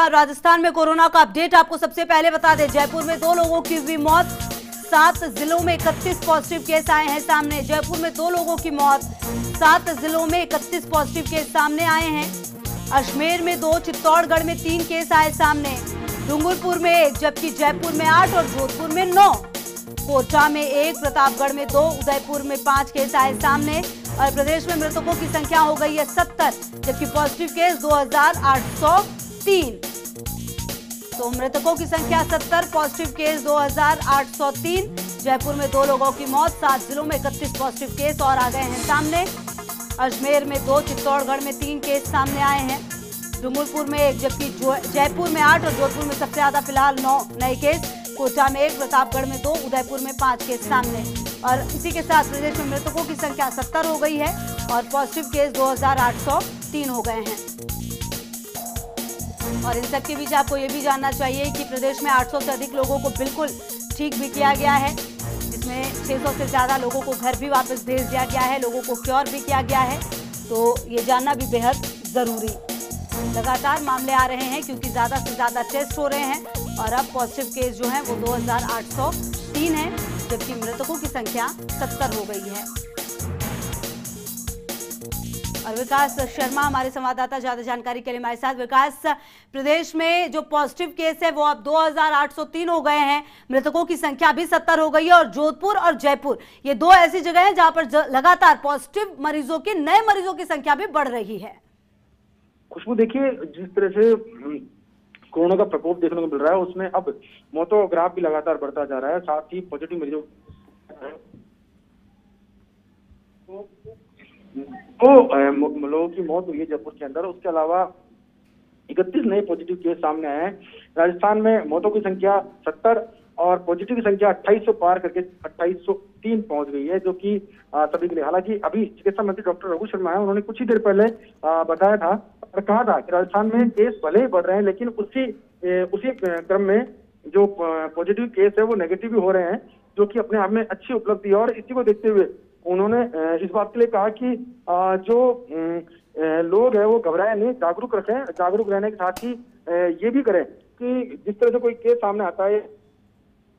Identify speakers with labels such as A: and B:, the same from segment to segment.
A: राजस्थान में कोरोना का अपडेट आपको सबसे पहले बता दें। जयपुर में 2 लोगों की हुई मौत, 7 जिलों में 31 पॉजिटिव केस आए हैं सामने। जयपुर में 2 लोगों की मौत, 7 जिलों में 31 पॉजिटिव केस सामने आए हैं। अजमेर में 2, चित्तौड़गढ़ में 3 केस आए सामने। डूंगरपुर में 1, जबकि जयपुर में 8 और जोधपुर में 9। कोटा में 1, प्रतापगढ़ में 2, उदयपुर में 5 केस आए सामने। और प्रदेश में मृतकों की संख्या हो गई है 70, जबकि पॉजिटिव केस 2803। तो मृतकों की संख्या 70, पॉजिटिव केस 2803। जयपुर में 2 लोगों की मौत, 7 जिलों में 31 पॉजिटिव केस और आ गए हैं सामने। अजमेर में 2, चित्तौड़गढ़ में 3 केस सामने आए हैं। डूंगरपुर में 1, जबकि जयपुर में 8 और जोधपुर में सबसे ज्यादा फिलहाल 9 नए केस। कोटा में 1, प्रतापगढ़ में 2, उदयपुर में 5 केस सामने। और इसी के साथ प्रदेश में मृतकों की संख्या 70 हो गई है और पॉजिटिव केस 2803 हो गए हैं। और इन सबके बीच आपको ये भी जानना चाहिए कि प्रदेश में 800 से अधिक लोगों को बिल्कुल ठीक भी किया गया है, जिसमें 600 से ज्यादा लोगों को घर भी वापस भेज दिया गया है, लोगों को क्योर भी किया गया है। तो ये जानना भी बेहद जरूरी। लगातार मामले आ रहे हैं क्योंकि ज्यादा से ज्यादा टेस्ट हो रहे हैं और अब पॉजिटिव केस जो है वो 2803 है, जबकि मृतकों की संख्या 70 हो गई है। और विकास शर्मा हमारे संवाददाता ज्यादा जानकारी के लिए हमारे साथ। विकास, प्रदेश में जो पॉजिटिव केस है वो अब 2803 हो गए हैं, मृतकों की संख्या भी 70 हो गई है। और जोधपुर और जयपुर ये 2 ऐसी जगह हैं जहां पर लगातार पॉजिटिव मरीजों की, नए मरीजों की संख्या भी बढ़ रही है।
B: खुशबू, देखिए जिस तरह से कोरोना का प्रकोप देखने को मिल रहा है उसमें अब मौतों का ग्राफ भी लगातार बढ़ता जा रहा है। साथ ही पॉजिटिव मरीजों तो लोगों की मौत हुई है जयपुर के अंदर। उसके अलावा 31 नए पॉजिटिव केस सामने आए हैं। राजस्थान में मौतों की संख्या 70 और पॉजिटिव की संख्या 2800 पार करके 2803 पहुंच गई है, जो कि सभी के लिए। हालांकि अभी चिकित्सा मंत्री डॉक्टर रघु शर्मा है, उन्होंने कुछ ही देर पहले बताया था और कहा था कि राजस्थान में केस भले ही बढ़ रहे हैं, लेकिन उसी क्रम में जो पॉजिटिव केस है वो नेगेटिव भी हो रहे हैं, जो कि अपने आप में अच्छी उपलब्धि है। और इसी को देखते हुए उन्होंने इस बात के लिए कहा कि जो लोग हैं वो घबराए नहीं, जागरूक रखें। जागरूक रहने के साथ ही ये भी करें कि जिस तरह से कोई केस सामने आता है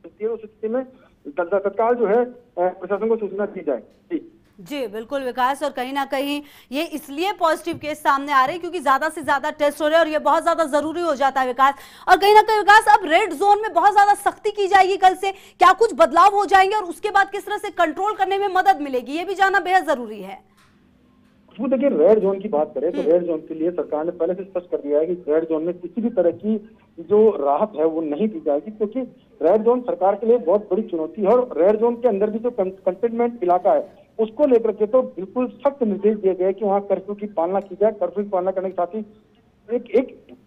B: उस स्थिति में तत्काल जो है प्रशासन को सूचना दी जाए।
A: जी बिल्कुल विकास, और कहीं ना कहीं ये इसलिए पॉजिटिव केस सामने आ रहे हैं क्योंकि ज्यादा से ज्यादा टेस्ट हो रहे हैं और ये बहुत ज्यादा जरूरी हो जाता है विकास। और कहीं ना कहीं विकास, अब रेड जोन में बहुत ज्यादा सख्ती की जाएगी कल से, क्या कुछ बदलाव हो जाएंगे और उसके बाद किस तरह से कंट्रोल करने में मदद मिलेगी, ये भी जानना बेहद जरूरी है।
B: वो देखिए, रेड जोन की बात करें तो रेड जोन के लिए सरकार ने पहले से स्पष्ट कर दिया है कि रेड जोन में किसी भी तरह की जो राहत है वो नहीं दी जाएगी, क्योंकि रेड जोन सरकार के लिए बहुत बड़ी चुनौती है। और रेड जोन के अंदर भी जो कंटेनमेंट इलाका है उसको लेकर के तो बिल्कुल सख्त निर्देश दिए गए कि वहाँ कर्फ्यू की पालना की जाए। कर्फ्यू की पालना करने के साथ ही एक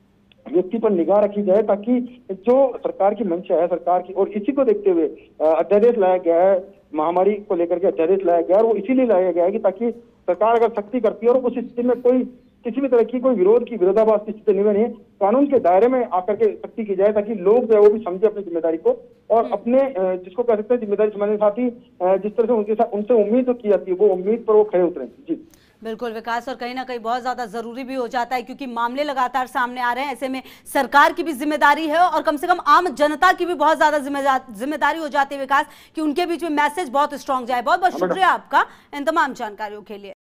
B: व्यक्ति पर निगाह रखी जाए, ताकि जो सरकार की मंशा है सरकार की, और इसी को देखते हुए अध्यादेश लाया गया है, महामारी को लेकर के अध्यादेश लाया गया है। और वो इसीलिए लाया गया है कि ताकि सरकार अगर सख्ती करती है और उस स्थिति में कोई किसी भी तरह की कोई विरोधाभास की स्थिति नहीं बनी, कानून के दायरे में आकर के सख्ती की जाए, ताकि लोग जो है वो भी समझे अपनी जिम्मेदारी को और अपने जिसको कह सकते हैं जिम्मेदारी समझने के साथ ही जिस तरह से उनसे उम्मीद जो की जाती है वो उम्मीद पर वो खड़े उतरे। जी
A: बिल्कुल विकास, और कहीं ना कहीं बहुत ज्यादा जरूरी भी हो जाता है क्योंकि मामले लगातार सामने आ रहे हैं। ऐसे में सरकार की भी जिम्मेदारी है और कम से कम आम जनता की भी बहुत ज्यादा जिम्मेदारी हो जाती है विकास, कि उनके बीच में मैसेज बहुत स्ट्रांग जाए। बहुत बहुत शुक्रिया आपका इन तमाम जानकारियों के लिए।